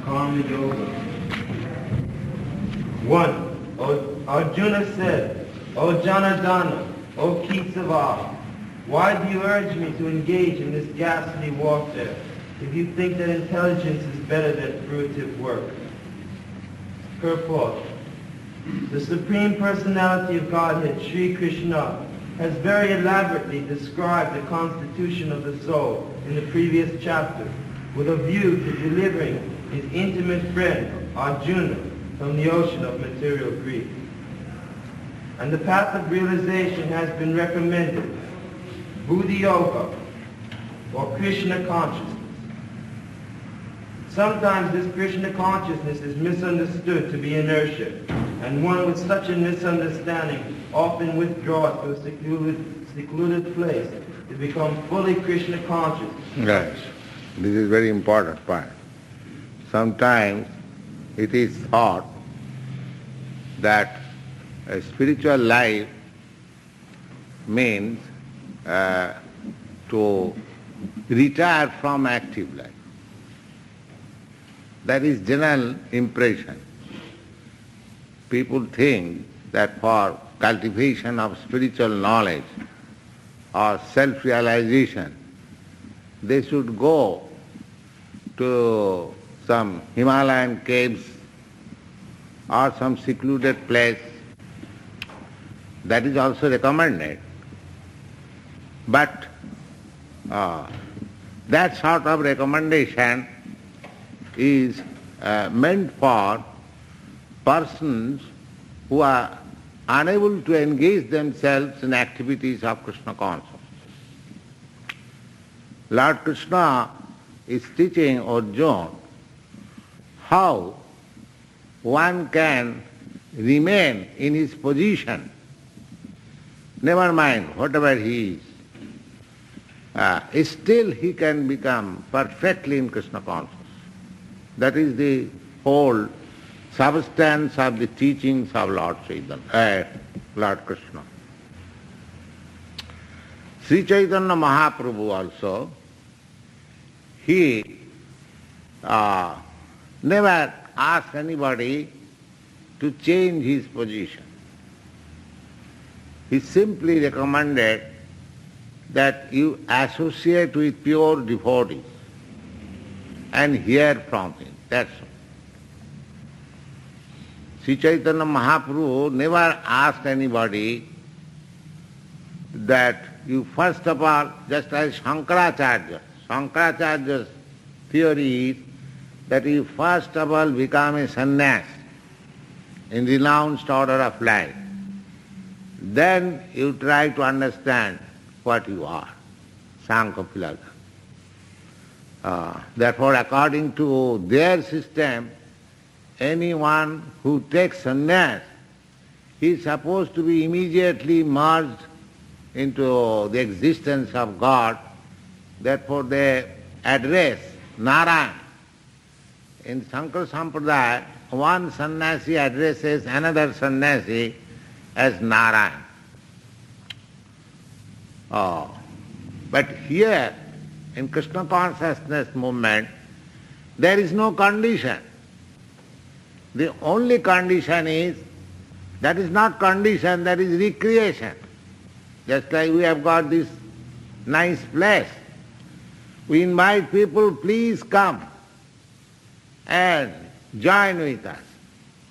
Karma Yoga. 1. Arjuna said, O Janardana, O Kitsava, why do you urge me to engage in this ghastly warfare if you think that intelligence is better than fruitive work? Purport. The Supreme Personality of Godhead, Sri Krishna, has very elaborately described the constitution of the soul in the previous chapter with a view to delivering his intimate friend Arjuna from the ocean of material greed. And the path of realization has been recommended, Buddhi Yoga, or Krishna Consciousness. Sometimes this Krishna Consciousness is misunderstood to be inertia, and one with such a misunderstanding often withdraws to a secluded place to become fully Krishna conscious. Right. This is very important point. Sometimes it is thought that a spiritual life means to retire from active life. That is general impression. People think that for cultivation of spiritual knowledge or self-realization, they should go to some Himalayan caves or some secluded place. That is also recommended. But that sort of recommendation is meant for persons who are unable to engage themselves in activities of Krishna consciousness. Lord Krishna is teaching Arjuna how one can remain in his position, never mind whatever he is, still he can become perfectly in Krishna consciousness. That is the whole substance of the teachings of Lord Krishna. Sri Chaitanya Mahaprabhu also, he never asked anybody to change his position. He simply recommended that you associate with pure devotees and hear from him. That's all. Sri Chaitanya Mahaprabhu never asked anybody that you first of all, just as Shankaracharya's theory is that you first of all become a sannyas in renounced order of life. Then you try to understand what you are, Sankhya philosophy. Therefore, according to their system, anyone who takes sannyas, he is supposed to be immediately merged into the existence of God. Therefore, they address Narayan. In Sankara Sampradaya, one sannyasi addresses another sannyasi as Narayan. But here, in Krishna consciousness movement, there is no condition. The only condition is, that is not condition, that is recreation. Just like we have got this nice place. We invite people, please come and join with us.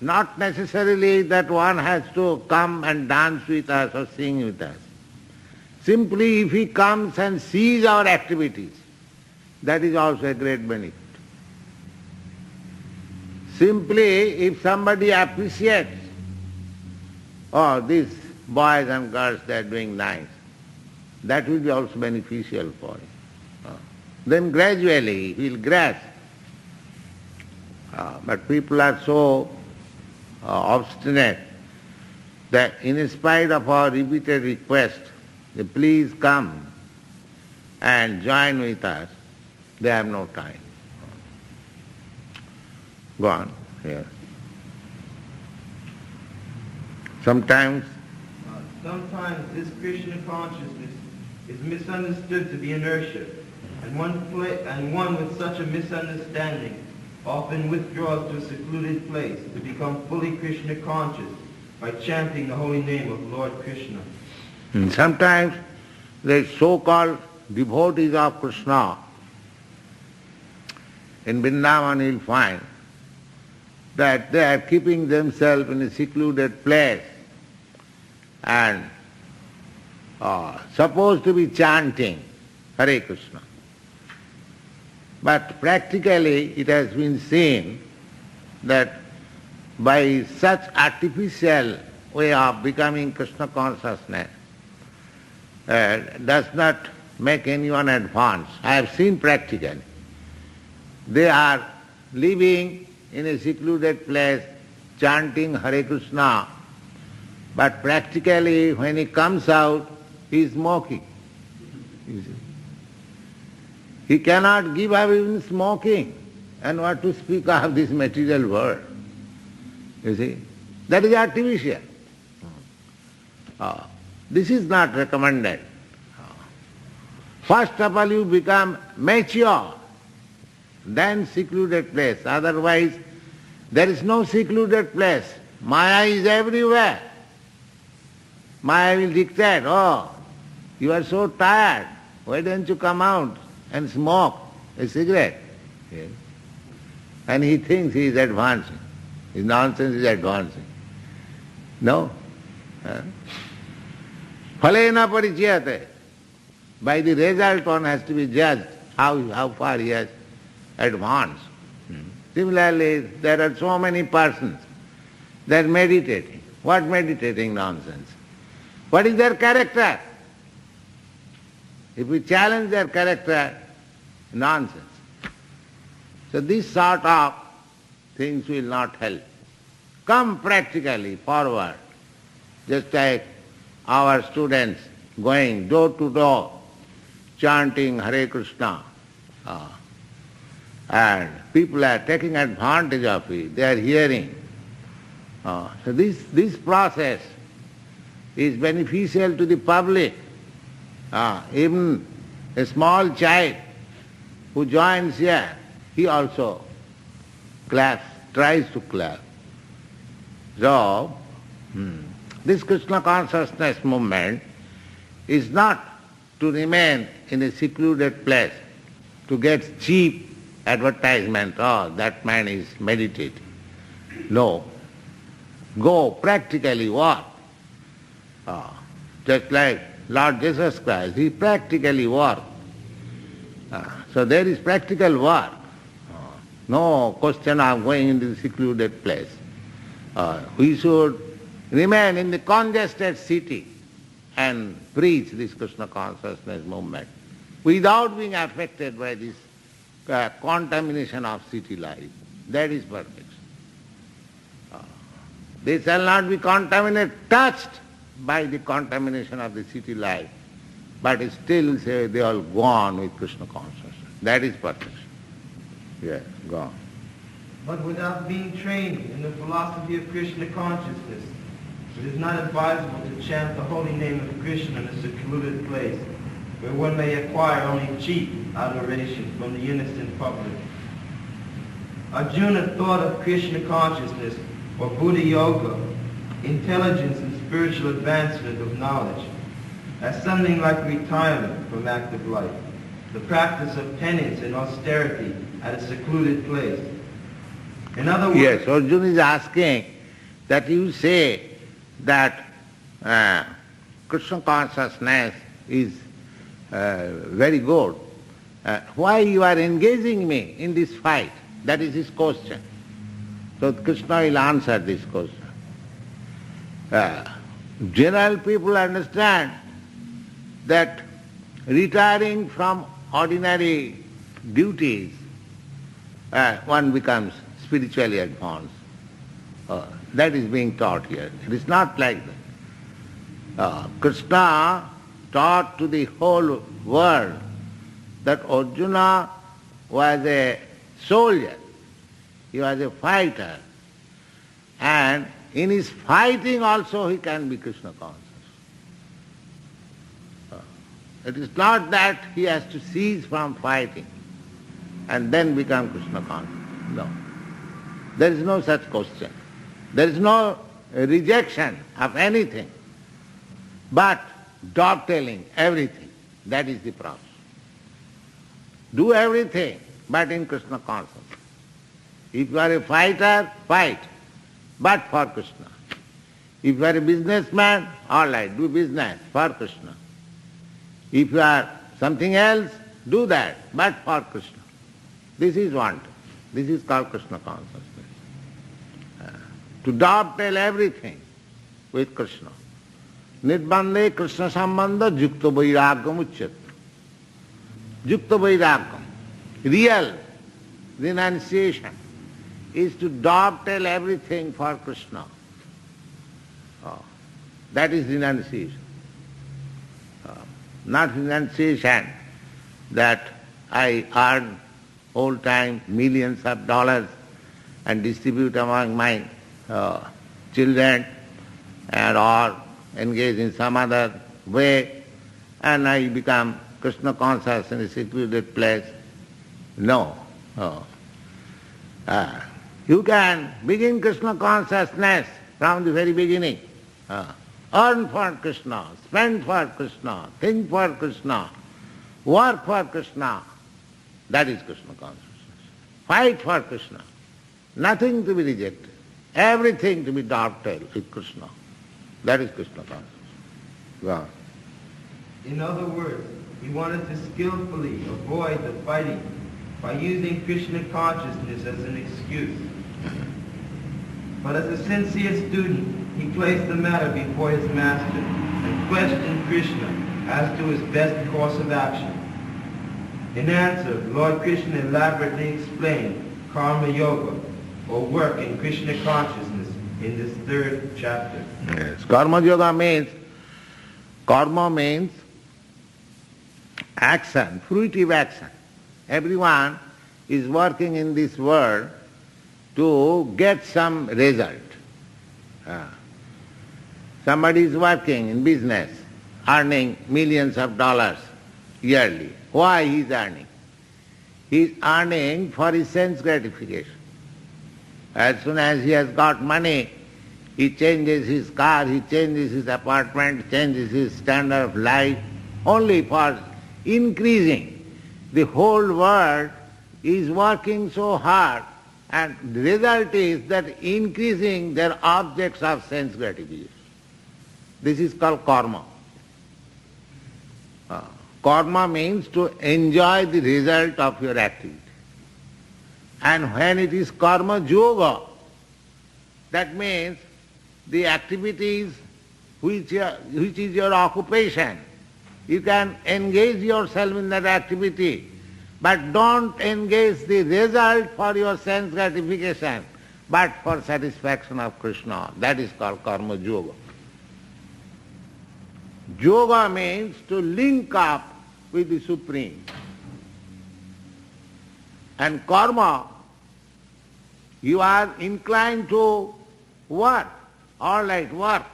Not necessarily that one has to come and dance with us or sing with us. Simply if he comes and sees our activities, that is also a great benefit. Simply if somebody appreciates, oh, these boys and girls, they are doing nice, that will be also beneficial for him. Then gradually he will grasp. But people are so obstinate that in spite of our repeated request, please come and join with us, they have no time. Go on, here. Sometimes this Krishna consciousness is misunderstood to be inertia, and one with such a misunderstanding often withdraws to a secluded place to become fully Krishna conscious by chanting the holy name of Lord Krishna. And sometimes the so-called devotees of Krishna in Vrndavana you'll find that they are keeping themselves in a secluded place and supposed to be chanting Hare Krishna. But practically it has been seen that by such artificial way of becoming Krishna consciousness does not make anyone advance. I have seen practically. They are living in a secluded place, chanting Hare Krishna, but practically when he comes out, he is smoking. You see. He cannot give up even smoking, and what to speak of this material world. You see, that is artificial. This is not recommended. First of all you become mature, then secluded place. Otherwise there is no secluded place. Maya is everywhere. Maya will dictate, oh, you are so tired, why don't you come out and smoke a cigarette? Yes. And he thinks he is advancing. His nonsense is advancing. No. Phalena parichayate. By the result one has to be judged how far he has advanced. Similarly, there are so many persons, they are meditating. What meditating nonsense? What is their character? If we challenge their character, nonsense. So this sort of things will not help. Come practically forward, just like our students going door to door, chanting Hare Krishna. And people are taking advantage of it, they are hearing. So this process is beneficial to the public. Even a small child who joins here, he also claps, tries to clap. So, this Krishna consciousness movement is not to remain in a secluded place to get cheap advertisement, oh, that man is meditating. No. Go practically work. Just like Lord Jesus Christ, he practically worked. So there is practical work. No question of going into the secluded place. We should remain in the congested city and preach this Krishna consciousness movement without being affected by this contamination of city life. That is perfect. They shall not be contaminated, touched by the contamination of the city life, but still say they all go on with Krishna consciousness. That is perfection. Yes, go on. But without being trained in the philosophy of Krishna consciousness, it is not advisable to chant the holy name of Krishna in a secluded place, where one may acquire only cheap adoration from the innocent public. Arjuna thought of Krishna consciousness or Buddha Yoga, intelligence and spiritual advancement of knowledge, as something like retirement from active life, the practice of penance and austerity at a secluded place. In other words... Yes, Arjuna is asking that you say that Krishna consciousness is very good. Why you are engaging me in this fight? That is his question. So Krishna will answer this question. General people understand that retiring from ordinary duties, one becomes spiritually advanced. That is being taught here. It is not like that. Krishna taught to the whole world that Arjuna was a soldier, he was a fighter, and in his fighting also he can be Krishna conscious. It is not that he has to cease from fighting and then become Krishna conscious. No. There is no such question. There is no rejection of anything, but dovetailing everything. That is the process. Do everything, but in Krishna consciousness. If you are a fighter, fight, but for Krishna. If you are a businessman, all right, do business for Krishna. If you are something else, do that, but for Krishna. This is wanted. This is called Krishna consciousness. To dovetail everything with Krishna. Nirbandhe Krishna sambandha yukta vairagam uchyate. Yukta vairagam, real renunciation, is to dovetail everything for Krishna. That is renunciation. Not renunciation that I earn whole time millions of dollars and distribute among my children and or engage in some other way and I become Krishna conscious in a secluded place. No. You can begin Krishna consciousness from the very beginning. Earn for Krishna, spend for Krishna, think for Krishna, work for Krishna. That is Krishna consciousness. Fight for Krishna. Nothing to be rejected. Everything to be dovetailed with Krishna. That is Krishna consciousness. Go on. In other words, he wanted to skillfully avoid the fighting by using Krishna consciousness as an excuse. But as a sincere student, he placed the matter before his master and questioned Krishna as to his best course of action. In answer, Lord Krishna elaborately explained karma yoga, or work in Krishna consciousness, in this third chapter. Yes. Karma means action, fruitive action. Everyone is working in this world to get some result. Somebody is working in business, earning millions of dollars yearly. Why he is earning? He is earning for his sense gratification. As soon as he has got money, he changes his car, he changes his apartment, changes his standard of life, only for increasing. The whole world is working so hard, and the result is that increasing their objects of sense gratification. This is called karma. Karma means to enjoy the result of your activity. And when it is karma yoga, that means the activities which is your occupation, you can engage yourself in that activity, but don't engage the result for your sense gratification, but for satisfaction of Krishna. That is called karma yoga. Yoga means to link up with the Supreme. And karma, you are inclined to work, all right, work,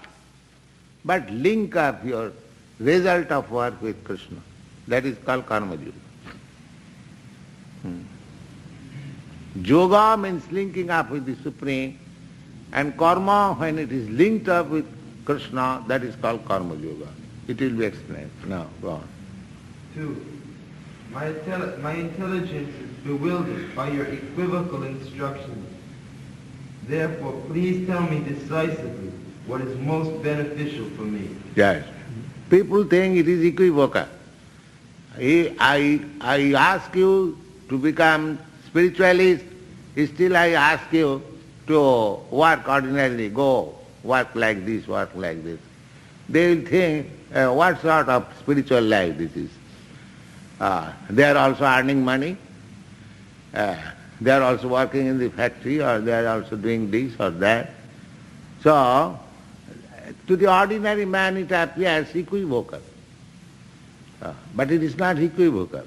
but link up your result of work with Krishna. That is called karma yoga. Yoga means linking up with the Supreme, and karma, when it is linked up with Krishna, that is called karma yoga. It will be explained. Now, go on. 2. My intelligence is bewildered by your equivocal instructions. Therefore, please tell me decisively what is most beneficial for me. Yes. People think it is equivocal. I ask you to become spiritualist, still I ask you to work ordinarily, go work like this, work like this. They will think, what sort of spiritual life this is? They are also earning money. They are also working in the factory, or they are also doing this or that. So, to the ordinary man it appears equivocal. But it is not equivocal.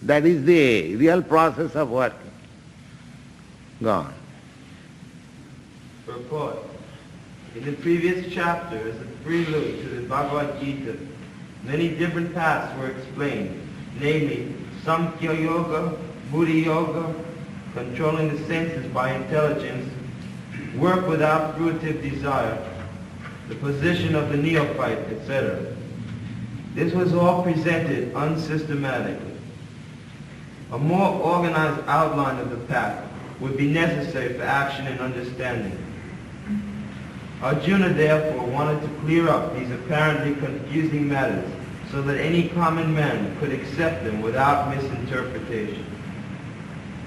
That is the real process of working. Go on. Purport. In the previous chapter, as a prelude to the Bhagavad Gita, many different paths were explained, namely Samkhya Yoga, Buddhi Yoga, controlling the senses by intelligence, work without fruitive desire, the position of the neophyte, etc. This was all presented unsystematically. A more organized outline of the path would be necessary for action and understanding. Arjuna therefore wanted to clear up these apparently confusing matters so that any common man could accept them without misinterpretation.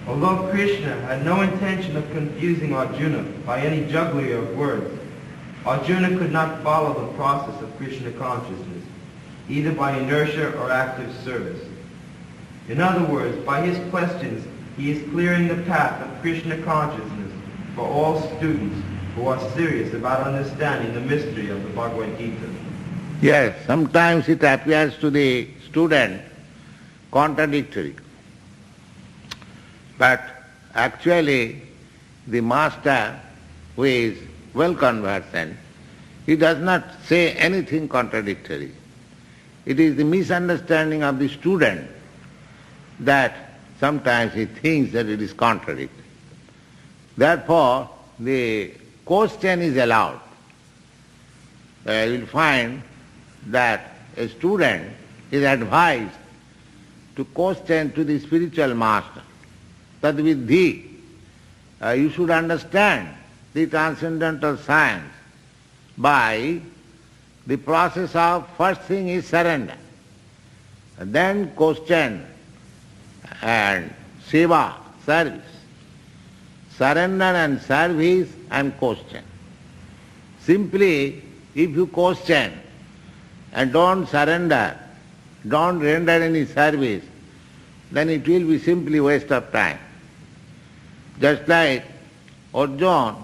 Although Krishna had no intention of confusing Arjuna by any jugglery of words, Arjuna could not follow the process of Krishna consciousness, either by inertia or active service. In other words, by his questions, he is clearing the path of Krishna consciousness for all students who are serious about understanding the mystery of the Bhagavad Gita. Yes, sometimes it appears to the student contradictory. But actually, the master who is well conversant, he does not say anything contradictory. It is the misunderstanding of the student that sometimes he thinks that it is contradictory. Therefore, the question is allowed. You will find that a student is advised to question to the spiritual master that with thee you should understand the transcendental science by the process of first thing is surrender, and then question and seva, service. Surrender and service and question. Simply, if you question and don't surrender, don't render any service, then it will be simply waste of time. Just like Arjuna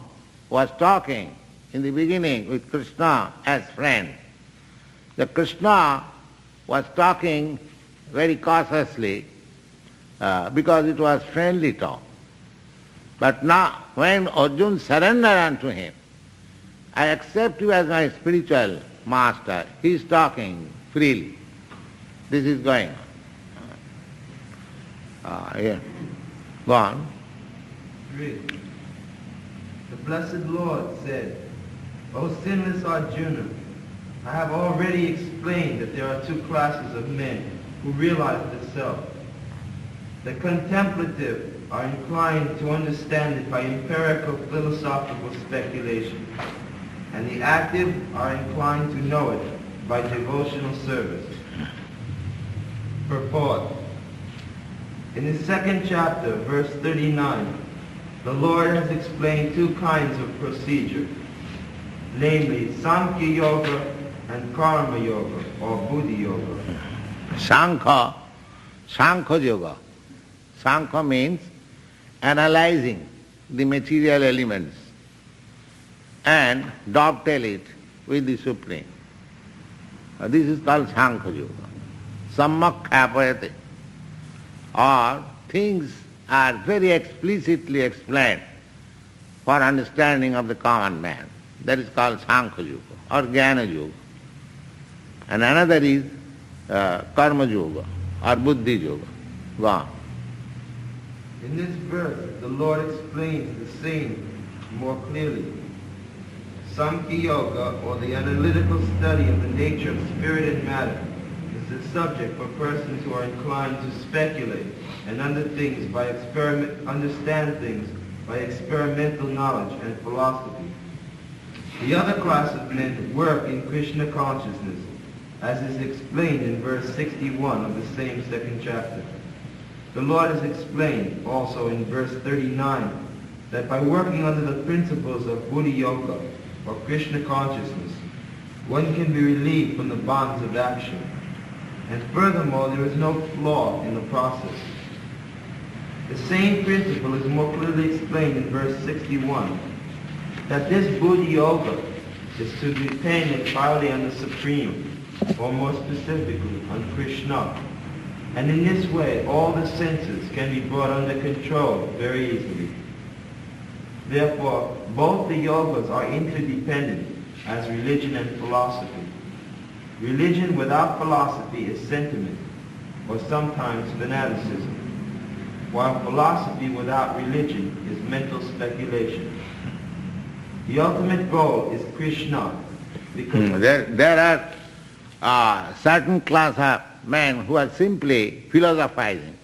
was talking in the beginning with Krishna as friend. The Krishna was talking very cautiously because it was friendly talk. But now when Arjuna surrendered unto him, I accept you as my spiritual master, he is talking freely. This is going on. Here. Go on. 3. The Blessed Lord said, O sinless Arjuna, I have already explained that there are two classes of men who realize the self. The contemplative are inclined to understand it by empirical philosophical speculation, and the active are inclined to know it by devotional service. Purport. In the second chapter, verse 39, the Lord has explained two kinds of procedure, namely Sankhya Yoga and Karma Yoga, or Buddhi Yoga. Sankhya Yoga. Sankhya means analyzing the material elements and dovetail it with the Supreme. This is called Sankhya Yoga. Sammak Apayate. Or things are very explicitly explained for understanding of the common man. That is called Sankhya Yoga or Jnana Yoga. And another is Karma Yoga or Buddhi Yoga. Go on. In this verse, the Lord explains the same more clearly. Sankhya Yoga, or the analytical study of the nature of spirit and matter, is the subject for persons who are inclined to speculate and understand things by experimental knowledge and philosophy. The other class of men work in Krishna consciousness, as is explained in verse 61 of the same second chapter. The Lord has explained also in verse 39 that by working under the principles of Buddhi Yoga, or Krishna consciousness, one can be relieved from the bonds of action. And furthermore, there is no flaw in the process. The same principle is more clearly explained in verse 61, that this Buddhi Yoga is to depend entirely on the Supreme, or more specifically, on Krishna. And in this way, all the senses can be brought under control very easily. Therefore, both the yogas are interdependent as religion and philosophy. Religion without philosophy is sentiment, or sometimes fanaticism. while philosophy without religion is mental speculation. The ultimate goal is Krishna, because there are certain class of men who are simply philosophizing,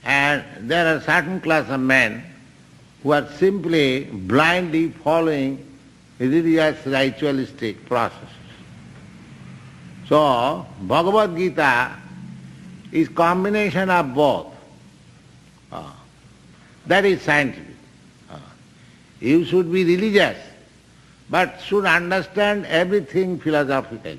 and there are certain class of men who are simply blindly following religious ritualistic processes. So, Bhagavad Gita is combination of both. That is scientific. You should be religious, but should understand everything philosophically.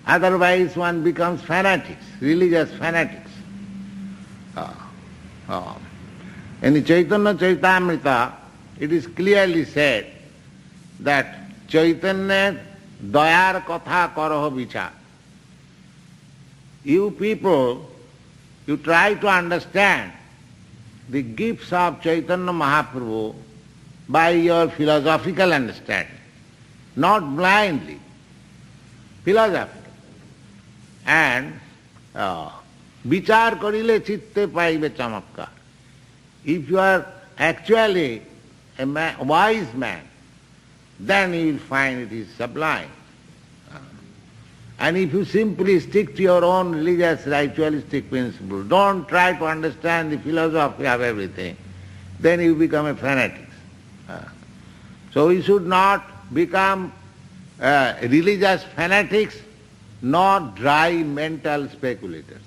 Otherwise one becomes fanatics, religious fanatics. In the Chaitanya Charitamrita, it is clearly said that Chaitanya dayar katha karaho vichar. You people, you try to understand the gifts of Chaitanya Mahaprabhu by your philosophical understanding, not blindly, philosophical. And vichar karile chitte paibe chamatkar. If you are actually a wise man, then you will find it is sublime. And if you simply stick to your own religious ritualistic principle, don't try to understand the philosophy of everything, then you become a fanatic. So we should not become religious fanatics nor dry mental speculators.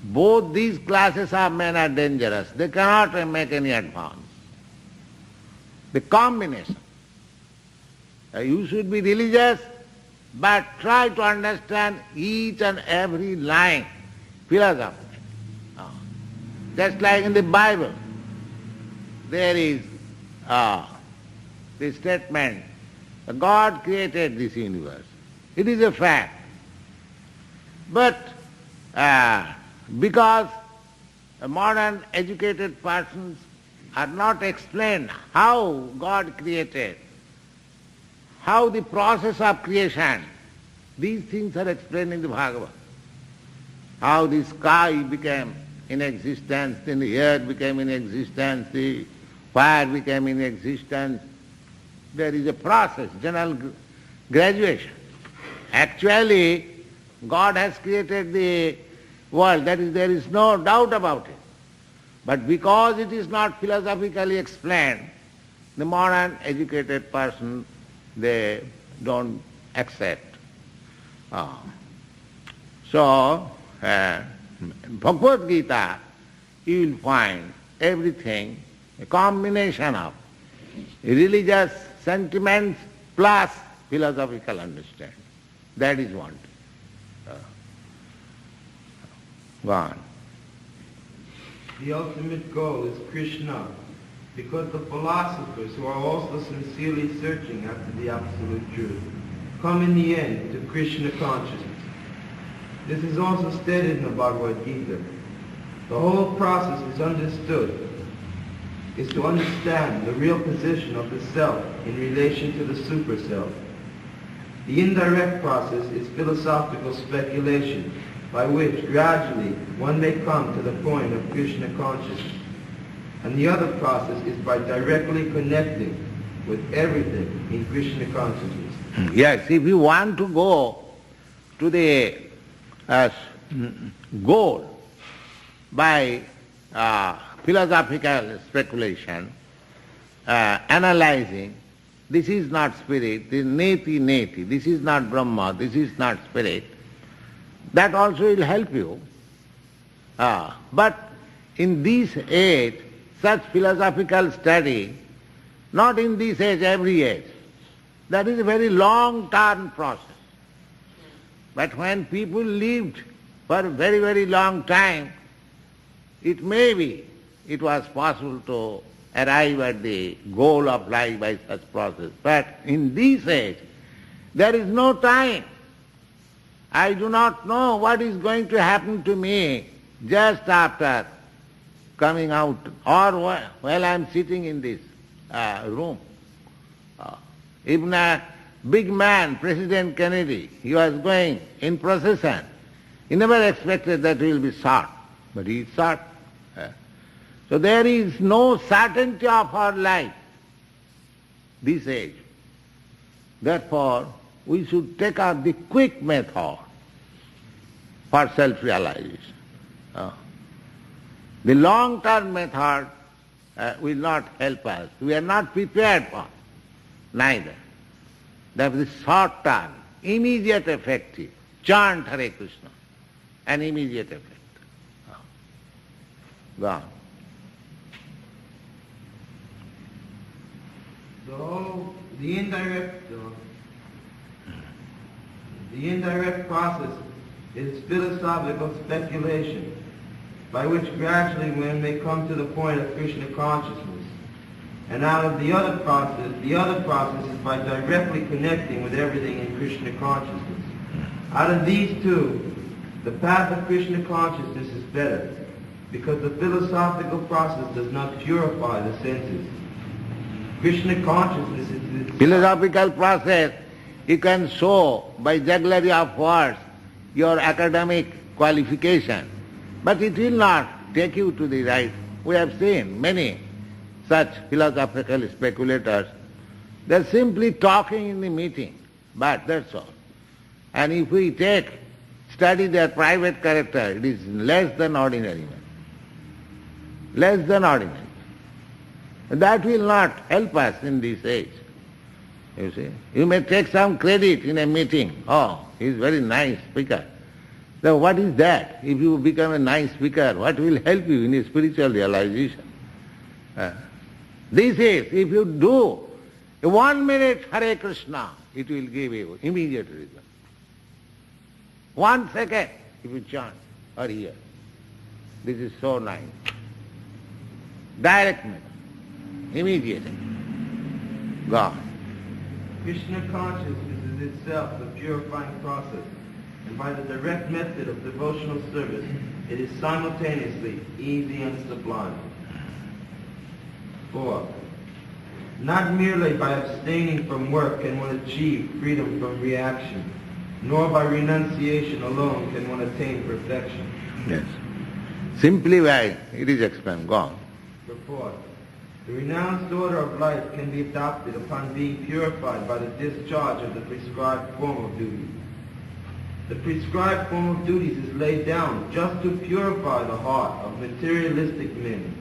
Both these classes of men are dangerous. They cannot make any advance. The combination. You should be religious, but try to understand each and every line philosophically. Just like in the Bible, there is the statement, God created this universe. It is a fact. But because modern educated persons are not explained how God created, how the process of creation, these things are explained in the Bhagavad. How the sky became in existence, then the earth became in existence, the fire became in existence. There is a process, general graduation. Actually, God has created the world, that is, there is no doubt about it. But because it is not philosophically explained, the modern educated person, they don't accept. So, Bhagavad Gita, you will find everything, a combination of religious sentiments plus philosophical understanding. That is one. Go on. The ultimate goal is Krishna, because the philosophers, who are also sincerely searching after the absolute truth, come in the end to Krishna consciousness. This is also stated in the Bhagavad Gita. The whole process is understood, is to understand the real position of the self in relation to the super self. The indirect process is philosophical speculation, by which gradually one may come to the point of Krishna consciousness. And the other process is by directly connecting with everything in Krishna consciousness. Yes, if you want to go to the goal by philosophical speculation, analyzing, this is not spirit, this is neti, this is not Brahma, this is not spirit, that also will help you. But in this age, such philosophical study, not in this age, every age, that is a very long-term process. But when people lived for a very, very long time, it was possible to arrive at the goal of life by such process. But in this age, there is no time. I do not know what is going to happen to me just after coming out or while I am sitting in this room. Even a big man, President Kennedy, he was going in procession He never expected that he will be short, but he is short. So there is no certainty of our life, this age. Therefore, we should take up the quick method for self-realization. The long-term method will not help us. We are not prepared for neither. That is short-term, immediate effective. Chant Hare Krishna, an immediate effect. Gone. The indirect process is philosophical speculation, by which gradually one may come to the point of Krishna consciousness. And out of the other process is by directly connecting with everything in Krishna consciousness. Out of these two, the path of Krishna consciousness is better, because the philosophical process does not purify the senses. Krishna consciousness is the philosophical process. You can show by jugglery of words your academic qualification, but it will not take you to the right. We have seen many such philosophical speculators. They are simply talking in the meeting, but that's all. And if we study their private character, it is less than ordinary man. Less than ordinary. That will not help us in this age. You see, you may take some credit in a meeting. Oh, he is very nice speaker. So what is that? If you become a nice speaker, what will help you in your spiritual realization? This is, if you do 1 minute Hare Krishna, it will give you immediate result. 1 second, if you chant or hear. This is so nice. Direct method, immediate. God. Krishna consciousness is itself the purifying process, and by the direct method of devotional service, it is simultaneously easy and sublime. 4. Not merely by abstaining from work can one achieve freedom from reaction, nor by renunciation alone can one attain perfection. Yes. Simply by, it is explained, go on. Purport. The renounced order of life can be adopted upon being purified by the discharge of the prescribed form of duty. The prescribed form of duties is laid down just to purify the heart of materialistic men.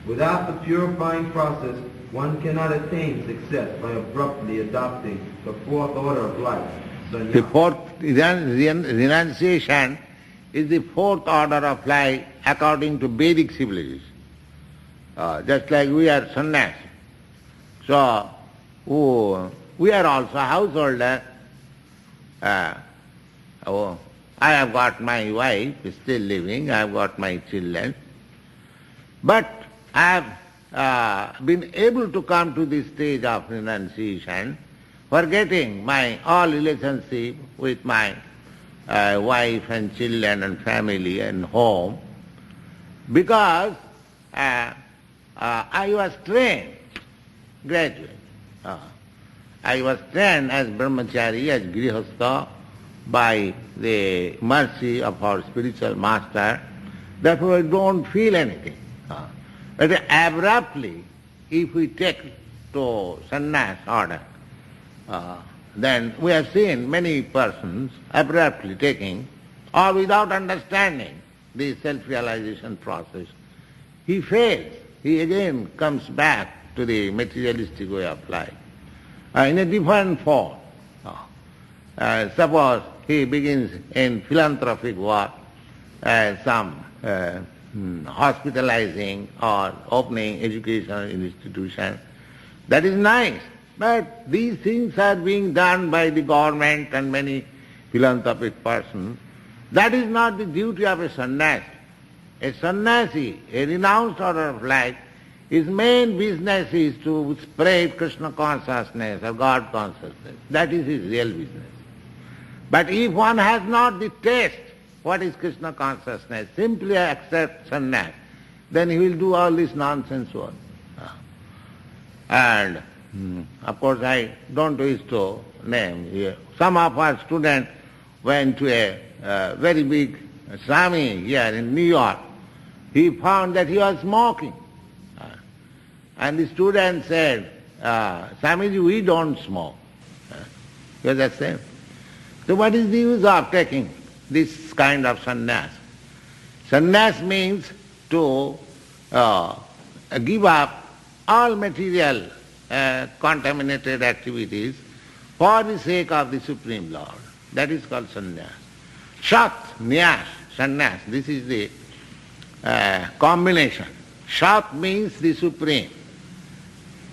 Without the purifying process, one cannot attain success by abruptly adopting the fourth order of life, sannyasa. The fourth renunciation is the fourth order of life according to Vedic civilization. Just like we are sannyas. So, we are also householder. I have got my wife still living, I have got my children. But I have been able to come to this stage of renunciation, forgetting my all relationship with my wife and children and family and home, because I was trained gradually. I was trained as brahmachari, as grihastha, by the mercy of our spiritual master. Therefore I don't feel anything. But abruptly, if we take to sannyas order, then we have seen many persons abruptly taking, or without understanding the self-realization process, he fails. He again comes back to the materialistic way of life in a different form. Suppose he begins in philanthropic work, some hospitalizing or opening educational institution. That is nice, but these things are being done by the government and many philanthropic persons. That is not the duty of a sannyasi. A sannyasi, a renounced order of life, his main business is to spread Krishna consciousness or God consciousness. That is his real business. But if one has not the taste, what is Krishna consciousness, simply accept sannyas, then he will do all this nonsense work. And of course I don't wish to name here. Some of our students went to a very big Swami here in New York. He found that he was smoking. And the student said, Swamiji, we don't smoke. He was the same. So what is the use of taking this kind of sannyas? Sannyas means to give up all material contaminated activities for the sake of the Supreme Lord. That is called sannyas. Shat, nyas, sannyas. This is the combination. Shat means the Supreme,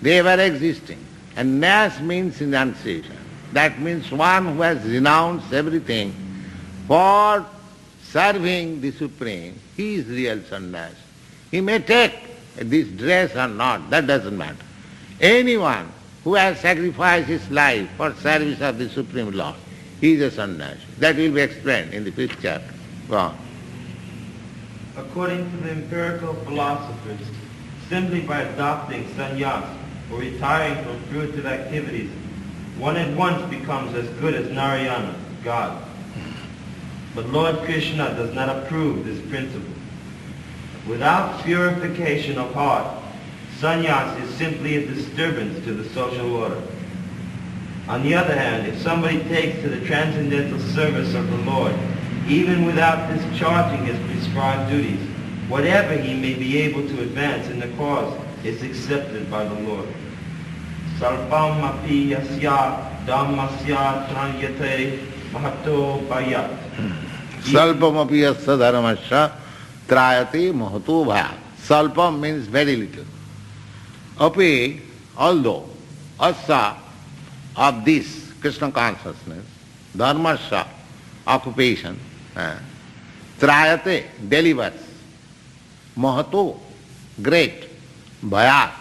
the ever-existing. And nyas means renunciation. That means one who has renounced everything for serving the Supreme. He is real sannyas. He may take this dress or not, that doesn't matter. Anyone who has sacrificed his life for service of the Supreme Lord, he is a sannyasi. That will be explained in the 5th chapter. Go on. According to the empirical philosophers, simply by adopting sannyas or retiring from fruitive activities, one at once becomes as good as Narayana, God. But Lord Krishna does not approve this principle. Without purification of heart, sannyas is simply a disturbance to the social order. On the other hand, if somebody takes to the transcendental service of the Lord, even without discharging his prescribed duties, whatever he may be able to advance in the cause is accepted by the Lord. Salpam api yasya dhammasya tranyate mahato bhayat. Salpam api yasya dharmasya trayate mahato bhayat. Salpam means very little. Api, although, asya, of this Krishna consciousness, dharmasya, occupation, trayate, delivers, mahato, great, bhayat,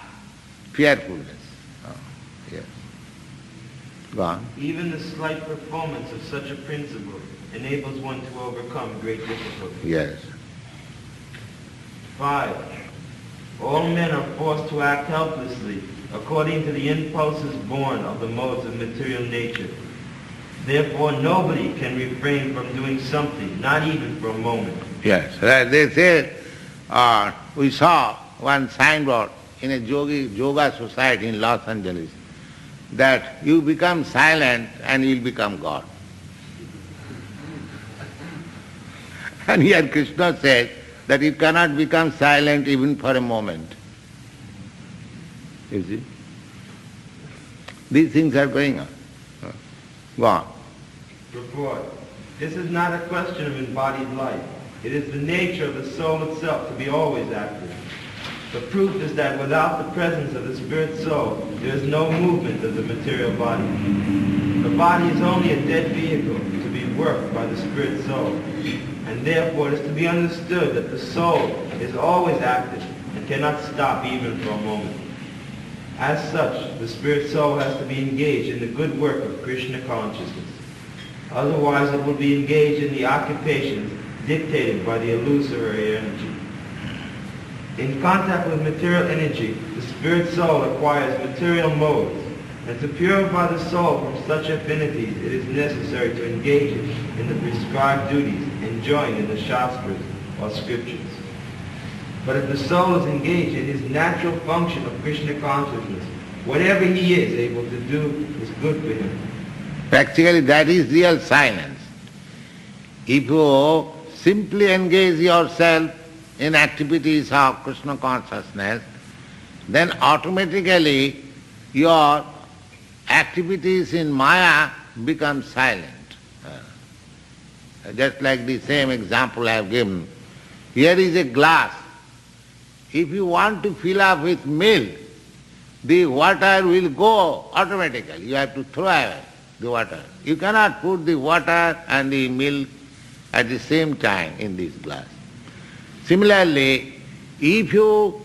fearfulness. Yes. Go on. Even the slight performance of such a principle enables one to overcome great difficulties. Yes. 5. All men are forced to act helplessly according to the impulses born of the modes of material nature. Therefore, nobody can refrain from doing something, not even for a moment. Yes, right. They say, we saw one signboard in a yoga society in Los Angeles, that you become silent and you will become God. And here Krishna says that you cannot become silent even for a moment. You see? These things are going on. Go on. Report. This is not a question of embodied life. It is the nature of the soul itself to be always active. The proof is that without the presence of the spirit soul, there is no movement of the material body. The body is only a dead vehicle to be worked by the spirit soul. And therefore it is to be understood that the soul is always active and cannot stop even for a moment. As such, the spirit soul has to be engaged in the good work of Krishna consciousness. Otherwise it will be engaged in the occupations dictated by the illusory energy. In contact with material energy, the spirit soul acquires material modes, and to purify the soul from such affinities, it is necessary to engage it in the prescribed duties enjoined in the Shastras or scriptures. But if the soul is engaged in his natural function of Krishna consciousness, whatever he is able to do is good for him. Practically that is real silence. If you simply engage yourself in activities of Krishna consciousness, then automatically your activities in Maya become silent. Just like the same example I have given. Here is a glass. If you want to fill up with milk, the water will go automatically. You have to throw away the water. You cannot put the water and the milk at the same time in this glass. Similarly, if you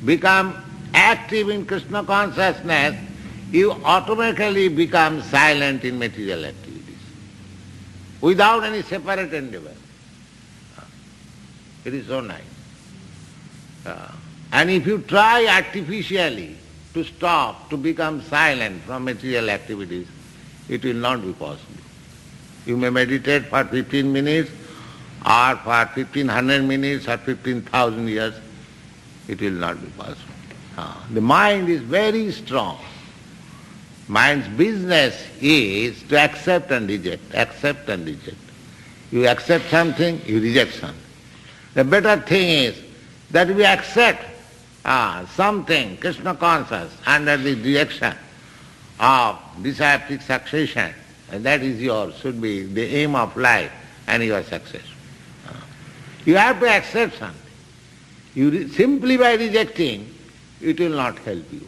become active in Krishna consciousness, you automatically become silent in material activities without any separate endeavor. It is so nice. And if you try artificially to stop, to become silent from material activities, it will not be possible. You may meditate for 15 minutes or for 1500 minutes or 15,000 years. It will not be possible. The mind is very strong. Mind's business is to accept and reject, accept and reject. You accept something, you reject something. The better thing is that we accept something, Krishna conscious, under the direction of disciplic succession, and that is should be the aim of life, and you are successful. You have to accept something. Simply by rejecting, it will not help you.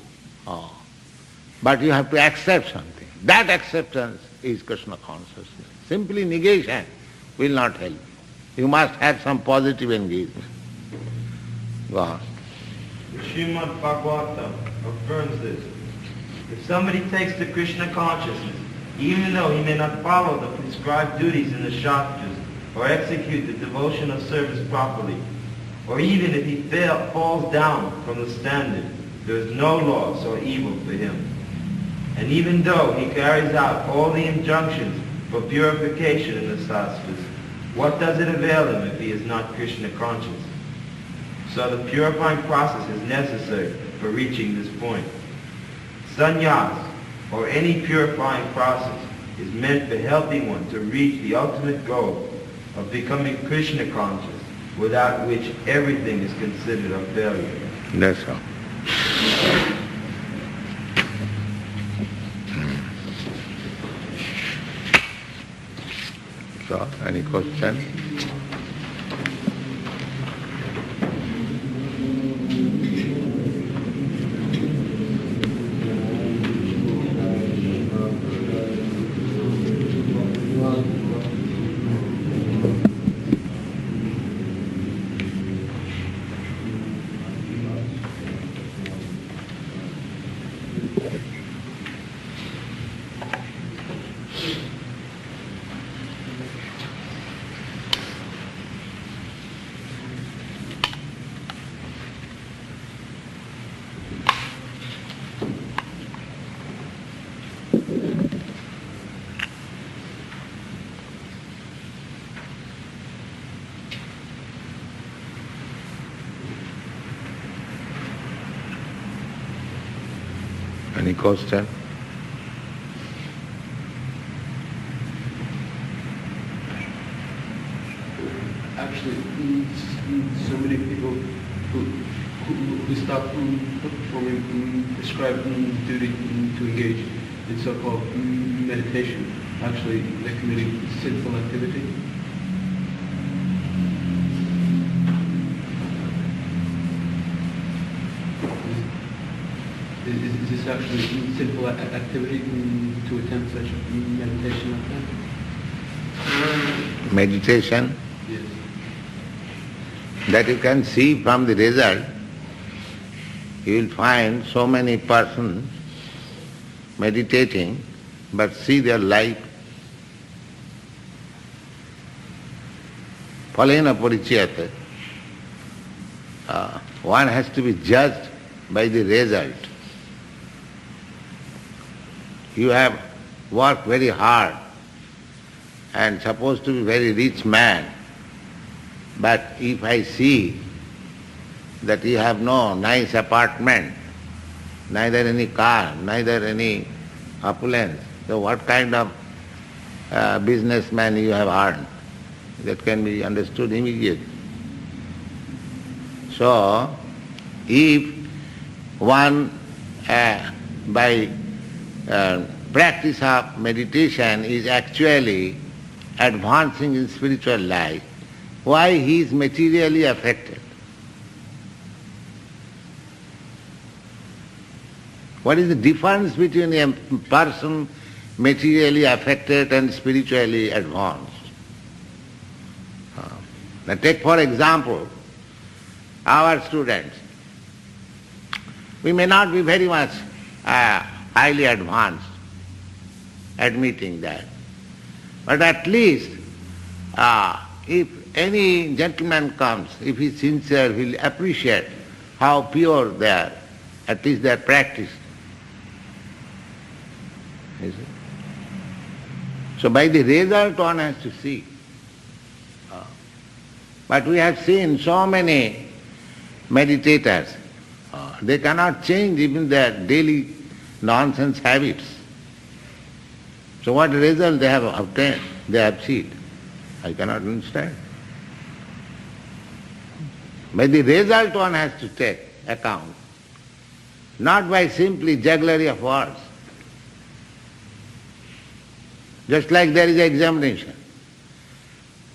But you have to accept something. That acceptance is Krishna consciousness. Simply negation will not help you. You must have some positive engagement. Go on. The Srimad Bhagavatam affirms this. If somebody takes to Krishna consciousness, even though he may not follow the prescribed duties in the shastras or execute the devotional service properly, or even if he falls down from the standard, there is no loss or evil for him. And even though he carries out all the injunctions for purification in the shastras, what does it avail him if he is not Krishna conscious? So the purifying process is necessary for reaching this point. Sannyasa, or any purifying process, is meant for helping one to reach the ultimate goal of becoming Krishna conscious, without which everything is considered a failure. That's all. So, any question? Any question? Actually, so many people who stop performing prescribed duty to engage in so-called meditation, actually they're committing sinful activity. Is this actually sinful activity to attempt such meditation like that? Meditation? Yes. That you can see from the result. You will find so many persons meditating, but see their life. Phalena parichayate. One has to be judged by the result. You have worked very hard and supposed to be very rich man, but if I see that you have no nice apartment, neither any car, neither any opulence, so what kind of businessman you have earned? That can be understood immediately. So, if one by practice of meditation is actually advancing in spiritual life, why he is materially affected? What is the difference between a person materially affected and spiritually advanced? Now take for example our students. We may not be very much highly advanced, admitting that. But at least if any gentleman comes, if he is sincere, he will appreciate how pure they are, at least their practice. So by the result one has to see. But we have seen so many meditators, they cannot change even their daily nonsense habits. So what result they have obtained, they have achieved? I cannot understand. By the result one has to take account, not by simply jugglery of words. Just like there is an examination.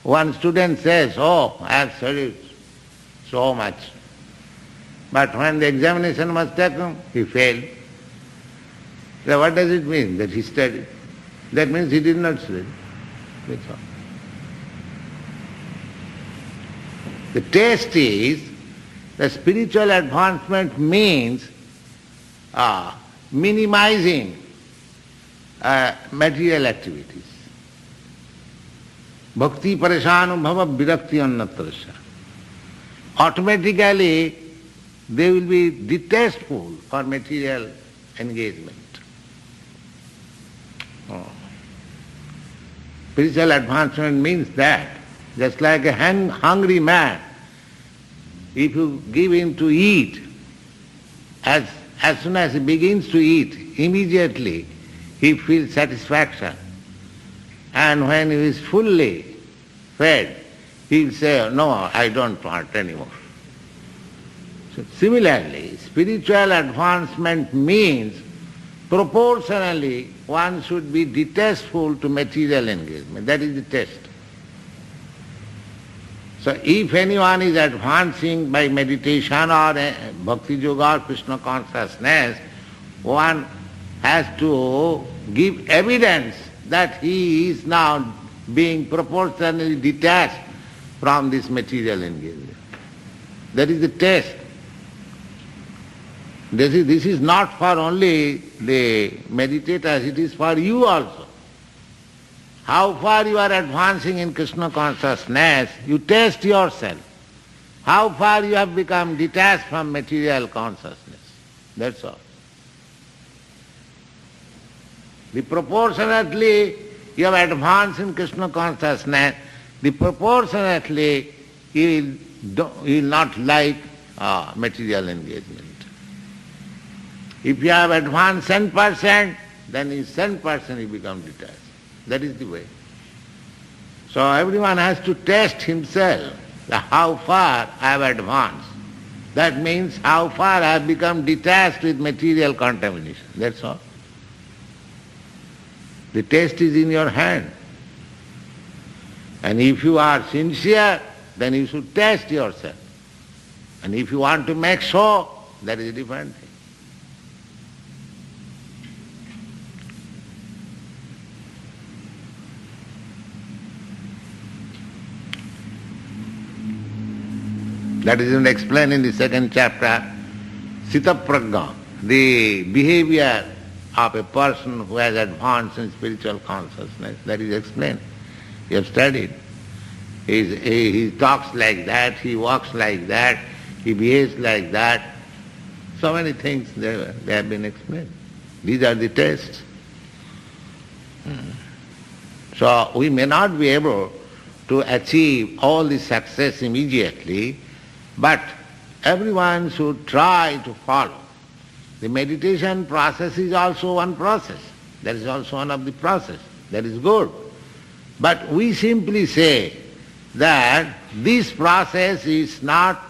One student says, oh, I have studied so much. But when the examination was taken, he failed. So what does it mean that he studied? That means he did not study. That's all. The test is, the spiritual advancement means minimizing material activities. Bhakti pareshanubhava virakti annatrasya. Automatically they will be distasteful for material engagement. Spiritual advancement means that. Just like a hungry man, if you give him to eat, as soon as he begins to eat, immediately he feels satisfaction. And when he is fully fed, he will say, no, I don't want anymore. So similarly, spiritual advancement means proportionally one should be distasteful to material engagement. That is the test. So if anyone is advancing by meditation or bhakti yoga or Krishna consciousness, one has to give evidence that he is now being proportionally detached from this material engagement. That is the test. This is not for only the meditators, it is for you also. How far you are advancing in Krishna consciousness, you test yourself. How far you have become detached from material consciousness. That's all. The proportionately you have advanced in Krishna consciousness, the proportionately you will not like material engagement. If you have advanced 10%, then in 10% you become detached. That is the way. So everyone has to test himself, how far I have advanced. That means how far I have become detached with material contamination. That's all. The test is in your hand. And if you are sincere, then you should test yourself. And if you want to make show, that is a different thing. That is explained in the second chapter, Sita Prajna, the behavior of a person who has advanced in spiritual consciousness. That is explained. You have studied. He talks like that, he walks like that, he behaves like that. So many things they have been explained. These are the tests. So we may not be able to achieve all the success immediately, but everyone should try to follow. The meditation process is also one process. That is also one of the process. That is good. But we simply say that this process is not,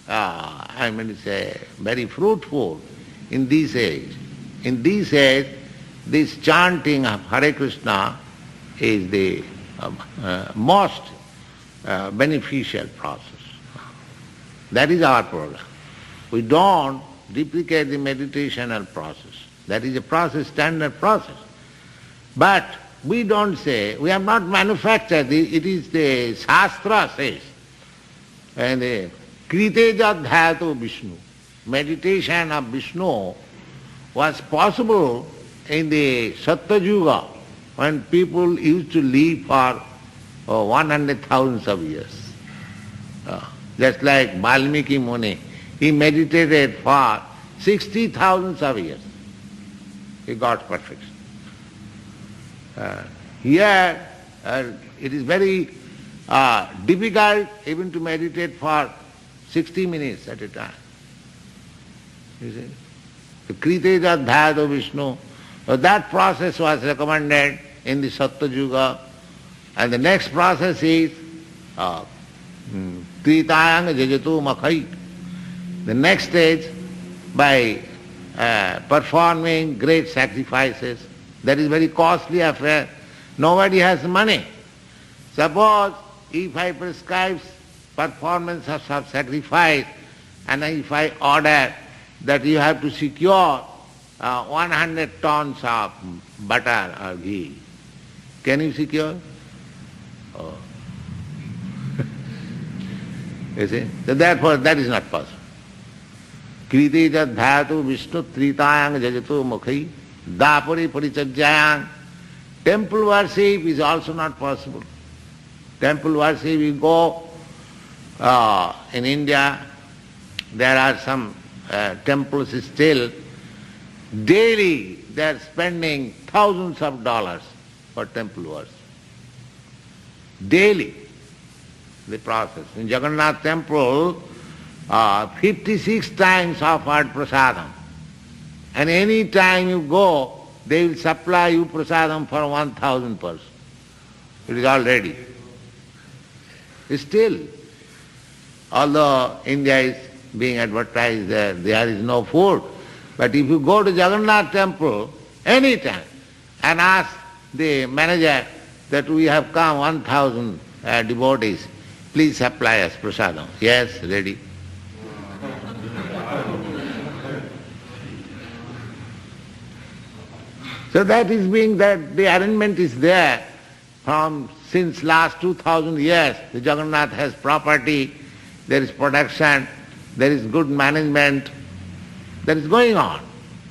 very fruitful in this age. In this age, this chanting of Hare Krishna is the most beneficial process. That is our program. We don't duplicate the meditational process. That is a process, standard process. But we don't say, we have not manufactured, it is the Shastra says, and the Kriteja Dhyatu Vishnu, meditation of Vishnu was possible in the Sattva Yuga when people used to live for 100,000 of years. Just like Valmiki Muni, he meditated for 60,000 of years. He got perfection. Here it is very difficult even to meditate for 60 minutes at a time. You see? The Kriteja Dhyado Vishnu, that process was recommended in the Sattva Yuga, and the next process is Tritayang Jajatu Makhai. The next stage, by performing great sacrifices, that is very costly affair. Nobody has money. Suppose if I prescribe performance of sacrifice, and if I order that you have to secure 100 tons of butter or ghee, can you secure? Oh. You see? So therefore that is not possible. Kriti jadhyatu Vishnu tritayang jajatu mukhi dapari parichajayang. Temple worship is also not possible. Temple worship, you go in India, there are some temples still, daily they are spending thousands of dollars for temple worship. Daily, the process. In Jagannath temple, 56 times offered prasadam. And any time you go, they will supply you prasadam for 1,000 persons. It is all ready. Still, although India is being advertised there is no food. But if you go to Jagannath temple any time and ask the manager that we have come 1,000 devotees, please supply us prasadam. Yes, ready. So that is being that the arrangement is there from since last 2,000 years. The Jagannath has property, there is production, there is good management, that is going on.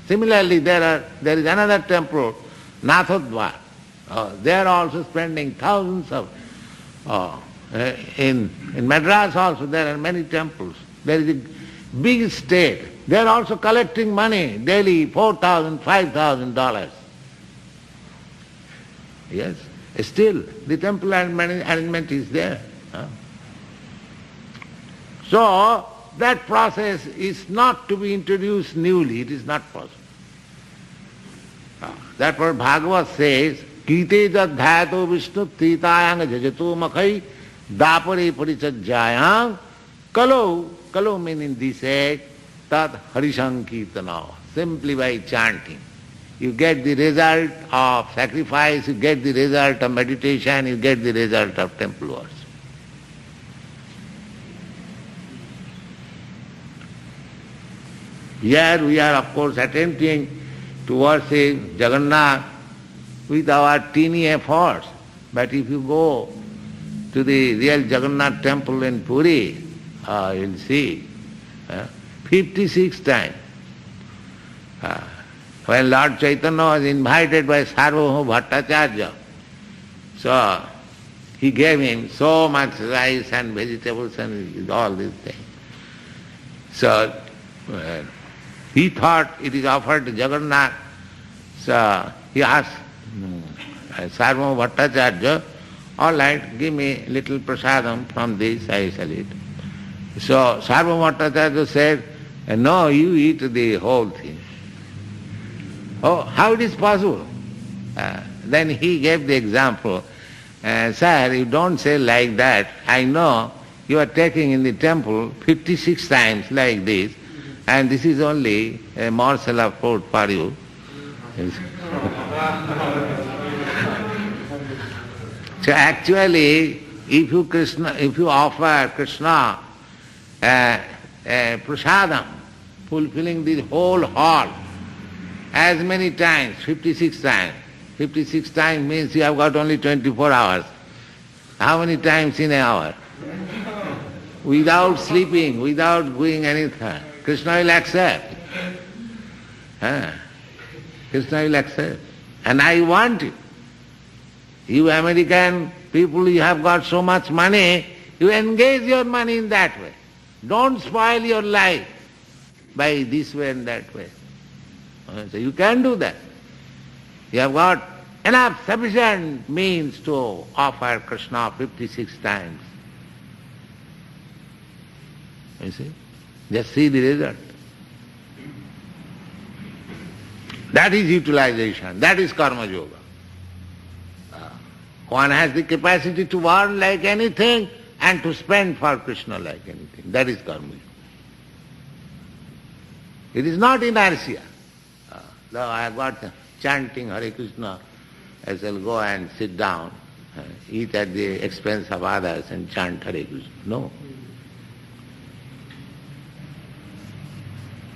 Similarly, there is another temple, Nathodvar. They are also spending thousands of, in Madras also there are many temples. There is a big state. They are also collecting money daily, $4,000, $5,000. Yes, still the temple arrangement is there. So that process is not to be introduced newly, it is not possible. Therefore Bhagavad says, Kite jadhyato Vishnu tritayang jajatu makhai dapare parichajayang kalo means in this age tat harisankirtana, simply by chanting. You get the result of sacrifice, you get the result of meditation, you get the result of temple worship. Here we are of course attempting to worship Jagannath with our teeny efforts. But if you go to the real Jagannath temple in Puri, you'll see 56 times. When Lord Chaitanya was invited by Sarvabhauma Bhattacharya, so he gave him so much rice and vegetables and all these things. So he thought it is offered to Jagannath. So he asked Sarvabhauma Bhattacharya, all right, give me little prasadam from this, I shall eat. So Sarvabhauma Bhattacharya said, no, you eat the whole thing. Oh, how it is possible? Then he gave the example, sir, you don't say like that. I know you are taking in the temple 56 times like this, and this is only a morsel of food for you. So actually, if you offer Krishna prasadam, fulfilling the whole hall, as many times, 56 times. 56 times means you have got only 24 hours. How many times in an hour? Without sleeping, without doing anything. Krishna will accept. Krishna will accept. And I want you. You American people, you have got so much money, you engage your money in that way. Don't spoil your life by this way and that way. So you can do that. You have got enough, sufficient means to offer Krishna 56 times. You see? Just see the result. That is utilization, that is karma yoga. One has the capacity to earn like anything and to spend for Krishna like anything. That is karma yoga. It is not inertia. Though I have got chanting Hare Krishna, I shall go and sit down, eat at the expense of others and chant Hare Krishna. No.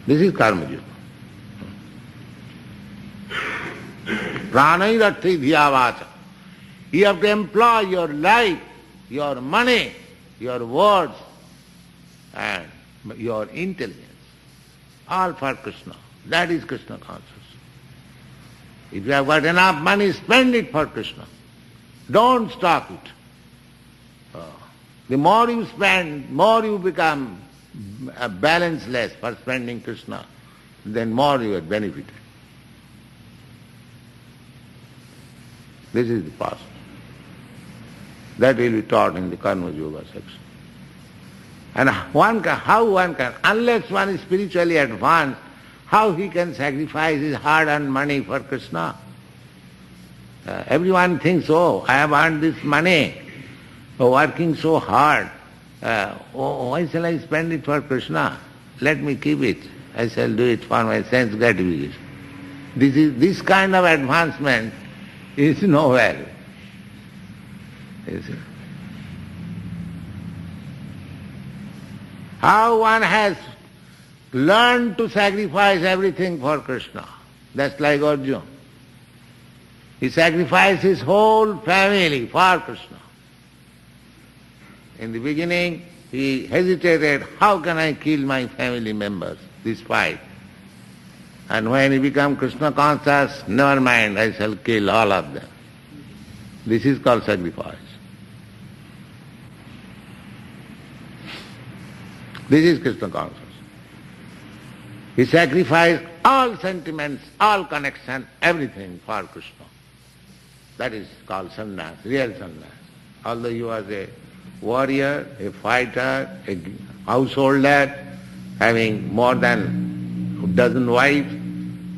This is karma yoga. Pranairarthi dhiyavacha. You have to employ your life, your money, your words and your intelligence, all for Krishna. That is Krishna consciousness. If you have got enough money, spend it for Krishna. Don't stock it. The more you spend, more you become balanceless for spending Krishna, then more you are benefited. This is the path. That will be taught in the Karma Yoga section. And how one can, unless one is spiritually advanced, how he can sacrifice his hard-earned money for Krishna? Everyone thinks, oh, I have earned this money, working so hard. Why shall I spend it for Krishna? Let me keep it. I shall do it for my sense gratification. This kind of advancement is nowhere. You see? How one has learned to sacrifice everything for Krishna. That's like Arjuna. He sacrificed his whole family for Krishna. In the beginning, he hesitated, how can I kill my family members, this fight? And when he became Krishna conscious, never mind, I shall kill all of them. This is called sacrifice. This is Krishna consciousness. He sacrificed all sentiments, all connection, everything for Krishna. That is called sannyasa, real sannyasa. Although he was a warrior, a fighter, a householder, having more than a dozen wives,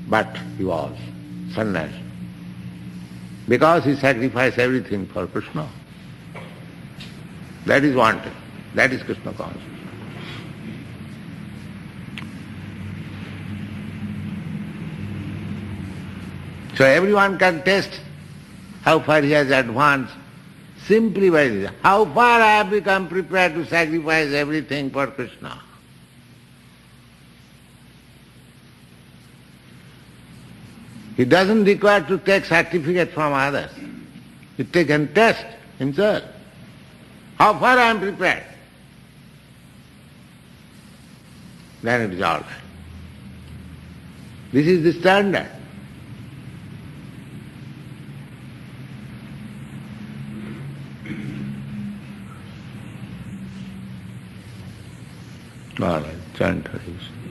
but he was sannyasa. Because he sacrificed everything for Krishna. That is wanted. That is Krishna consciousness. So everyone can test how far he has advanced simply by this. How far I have become prepared to sacrifice everything for Krishna. He doesn't require to take certificate from others. He can test himself. How far I am prepared. Then it is all right. This is the standard. All right, chant Hare Krishna.